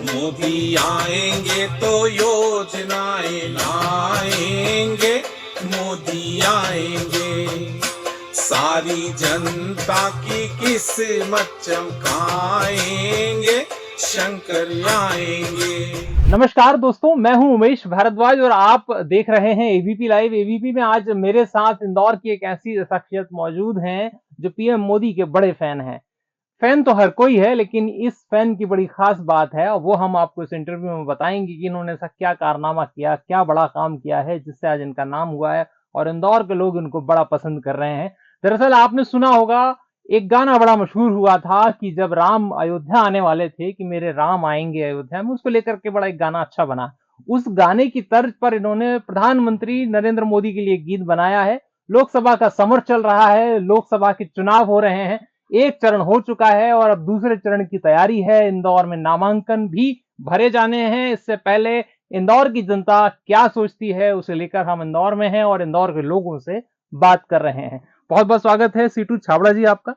मोदी आएंगे तो योजनाएं लाएंगे, मोदी आएंगे, सारी जनता की किस्मत चमकाएंगे, शंकर आएंगे। नमस्कार दोस्तों, मैं हूं उमेश भारद्वाज और आप देख रहे हैं एबीपी लाइव। एबीपी में आज मेरे साथ इंदौर की एक ऐसी शख्सियत मौजूद हैं जो पीएम मोदी के बड़े फैन हैं। फैन तो हर कोई है, लेकिन इस फैन की बड़ी खास बात है और वो हम आपको इस इंटरव्यू में बताएंगे कि इन्होंने ऐसा क्या कारनामा किया, क्या बड़ा काम किया है जिससे आज इनका नाम हुआ है और इंदौर के लोग इनको बड़ा पसंद कर रहे हैं। दरअसल आपने सुना होगा, एक गाना बड़ा मशहूर हुआ था कि जब राम अयोध्या आने वाले थे कि मेरे राम आएंगे अयोध्या में, उसको लेकर के बड़ा एक गाना अच्छा बना। उस गाने की तर्ज पर इन्होंने प्रधानमंत्री नरेंद्र मोदी के लिए गीत बनाया है। लोकसभा का समर चल रहा है, लोकसभा के चुनाव हो रहे हैं, एक चरण हो चुका है और अब दूसरे चरण की तैयारी है। इंदौर में नामांकन भी भरे जाने हैं। इससे पहले इंदौर की जनता क्या सोचती है उसे लेकर हम इंदौर में हैं और इंदौर के लोगों से बात कर रहे हैं। बहुत बहुत स्वागत है सीटू छाबड़ा जी आपका।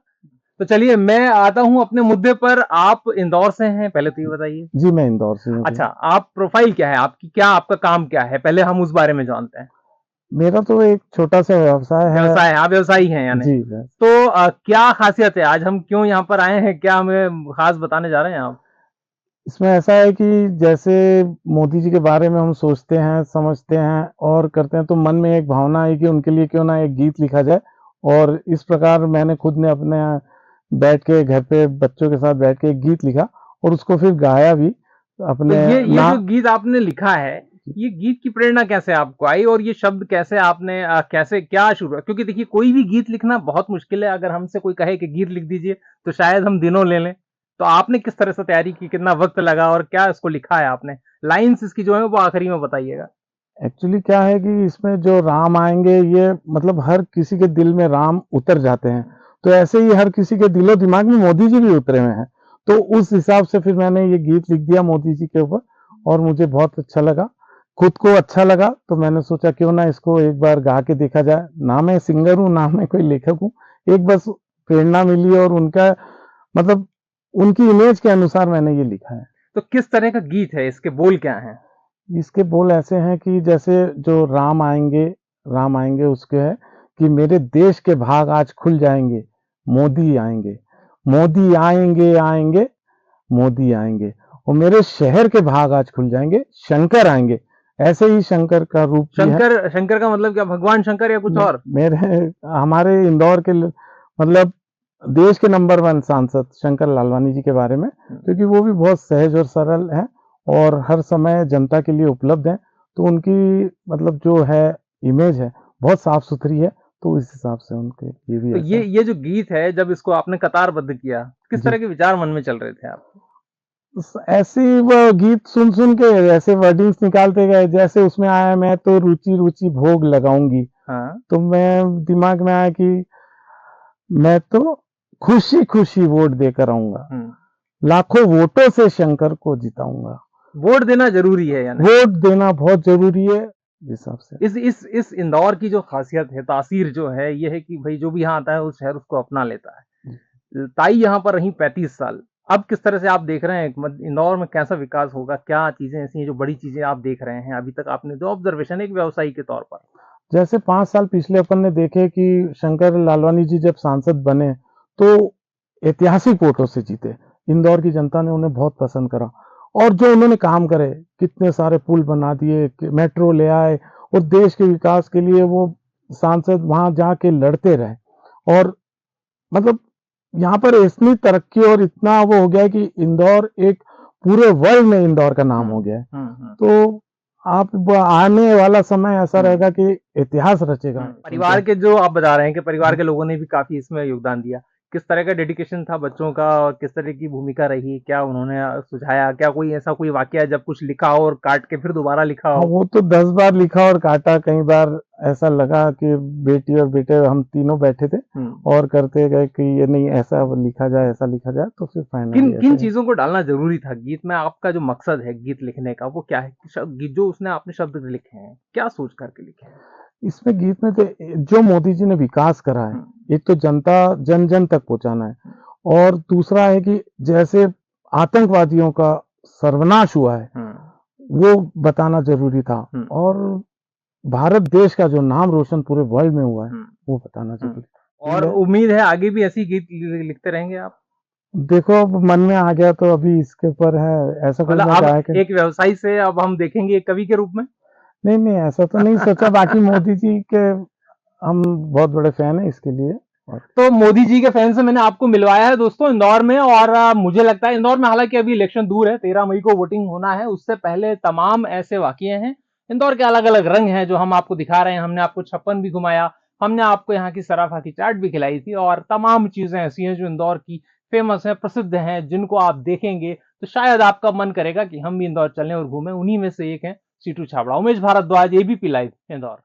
तो चलिए मैं आता हूं अपने मुद्दे पर। आप इंदौर से हैं, पहले तो ये बताइए। जी, मैं इंदौर से हूँ। अच्छा, आप प्रोफाइल क्या है आपकी, क्या आपका काम क्या है, पहले हम उस बारे में जानते हैं। मेरा तो एक छोटा सा व्यवसाय है। व्यवसाय है, आप व्यवसायी हैं यानी। जी तो क्या खासियत है, आज हम क्यों यहाँ पर आए हैं, क्या हमें खास बताने जा रहे हैं आप? इसमें ऐसा है कि जैसे मोदी जी के बारे में हम सोचते हैं, समझते हैं और करते हैं, तो मन में एक भावना आई कि उनके लिए क्यों ना एक गीत लिखा जाए। और इस प्रकार मैंने खुद ने अपने बैठ के घर पे बच्चों के साथ बैठ के एक गीत लिखा और उसको फिर गाया भी तो अपने ये जो गीत आपने लिखा है, ये गीत की प्रेरणा कैसे आपको आई और ये शब्द कैसे आपने कैसे क्या शुरू, क्योंकि देखिए कोई भी गीत लिखना बहुत मुश्किल है। अगर हमसे कोई कहे कि गीत लिख दीजिए तो शायद हम दिनों ले लें। तो आपने किस तरह से तैयारी की, कितना वक्त लगा और क्या इसको लिखा है आपने? लाइंस इसकी जो है वो आखिरी में बताइएगा। एक्चुअली क्या है कि इसमें जो राम आएंगे, ये मतलब हर किसी के दिल में राम उतर जाते हैं, तो ऐसे ही हर किसी के दिलो दिमाग में मोदी जी भी उतरे हुए हैं। तो उस हिसाब से फिर मैंने ये गीत लिख दिया मोदी जी के ऊपर और मुझे बहुत अच्छा लगा, खुद को अच्छा लगा। तो मैंने सोचा क्यों ना इसको एक बार गा के देखा जाए। ना मैं सिंगर हूँ, ना मैं कोई लेखक हूँ, एक बस प्रेरणा मिली और उनका मतलब उनकी इमेज के अनुसार मैंने ये लिखा है। तो किस तरह का गीत है, इसके बोल क्या हैं? इसके बोल ऐसे हैं कि जैसे जो राम आएंगे उसके है कि मेरे देश के भाग आज खुल जाएंगे, मोदी आएंगे, मोदी आएंगे आएंगे, मोदी आएंगे, और मेरे शहर के भाग आज खुल जाएंगे, शंकर आएंगे। ऐसे ही शंकर का रूप भी है। शंकर का मतलब क्या, भगवान शंकर या कुछ और? मेरे हमारे इंदौर के मतलब देश के नंबर 1 सांसद शंकर लालवानी जी के बारे में, क्योंकि वो भी बहुत सहज और सरल है और हर समय जनता के लिए उपलब्ध है। तो उनकी मतलब जो है इमेज है बहुत साफ सुथरी है, तो इस हिसाब से उनके ये भी तो ये जो गीत है, जब इसको आपने कतारबद्ध किया, किस तरह के विचार मन में चल रहे थे आप? ऐसे ही वो गीत सुन सुन के ऐसे वर्डिंग्स निकालते गए, जैसे उसमें आया मैं तो रुचि रुचि भोग लगाऊंगी। हाँ। तो मैं दिमाग में आया कि मैं तो खुशी खुशी वोट देकर आऊंगा, लाखों वोटों से शंकर को जिताऊंगा। वोट देना जरूरी है यानी? वोट देना बहुत जरूरी है इस हिसाब से। इस इंदौर की जो खासियत है, तासीर जो है, ये है कि भाई जो भी यहाँ आता है उस शहर उसको अपना लेता है। ताई यहाँ पर रही 35 साल। अब किस तरह से आप देख रहे हैं इंदौर में कैसा विकास होगा, क्या चीजें ऐसी हैं जो बड़ी चीजें आप देख रहे हैं अभी तक, आपने जो ऑब्जर्वेशन एक व्यवसायी के तौर पर? जैसे 5 साल पिछले अपन ने देखे कि शंकर लालवानी जी जब सांसद बने तो ऐतिहासिक वोटों से जीते। इंदौर की जनता ने उन्हें बहुत पसंद करा और जो उन्होंने काम करे, कितने सारे पुल बना दिए, मेट्रो ले आए और देश के विकास के लिए वो सांसद वहां जाके लड़ते रहे। और मतलब यहाँ पर इतनी तरक्की और इतना वो हो गया है कि इंदौर एक पूरे वर्ल्ड में इंदौर का नाम हो गया है। तो आप आने वाला समय ऐसा रहेगा कि इतिहास रचेगा। परिवार के जो आप बता रहे हैं कि परिवार के लोगों ने भी काफी इसमें योगदान दिया, किस तरह का डेडिकेशन था बच्चों का और किस तरह की भूमिका रही, क्या उन्होंने सुझाया, क्या कोई ऐसा कोई वाकया जब कुछ लिखा हो और काट के फिर दोबारा लिखा हो? वो तो 10 बार लिखा और काटा। कई बार ऐसा लगा कि बेटी और बेटे हम तीनों बैठे थे और करते गए कि ये नहीं ऐसा लिखा जाए, ऐसा लिखा जाए, तो फिर फाइनली किन चीजों को डालना जरूरी था गीत में? आपका जो मकसद है गीत लिखने का वो क्या है? जो उसने आपने शब्द लिखे हैं, क्या सोच करके लिखे हैं? इसमें गीत में तो जो मोदी जी ने विकास करा है, एक तो जनता जन जन तक पहुंचाना है और दूसरा है कि जैसे आतंकवादियों का सर्वनाश हुआ है वो बताना जरूरी था। और भारत देश का जो नाम रोशन पूरे वर्ल्ड में हुआ है वो बताना जरूरी था। और उम्मीद है आगे भी ऐसी गीत लिखते रहेंगे आप? देखो अब मन में आ गया तो अभी इसके ऊपर है, ऐसा कोई मतलब मैं अब गायक है एक व्यवसायी से अब हम देखेंगे एक कवि के रूप में? नहीं नहीं ऐसा तो नहीं सोचा। बाकी मोदी जी के हम बहुत बड़े फैन हैं इसके लिए। तो मोदी जी के फैन से मैंने आपको मिलवाया है दोस्तों इंदौर में। और मुझे लगता है इंदौर में, हालांकि अभी इलेक्शन दूर है, 13 मई को वोटिंग होना है, उससे पहले तमाम ऐसे वाकये हैं इंदौर के, अलग अलग रंग हैं जो हम आपको दिखा रहे हैं। हमने आपको छप्पन भी घुमाया, हमने आपको यहाँ की सराफा की चाट भी खिलाई थी, और तमाम चीजें ऐसी हैं जो इंदौर की फेमस है, प्रसिद्ध हैं, जिनको आप देखेंगे तो शायद आपका मन करेगा कि हम भी इंदौर चलें और घूमें। उन्हीं में से एक है सीटू छाबड़ा। Umesh Bhardwaj, ABP live, Indore.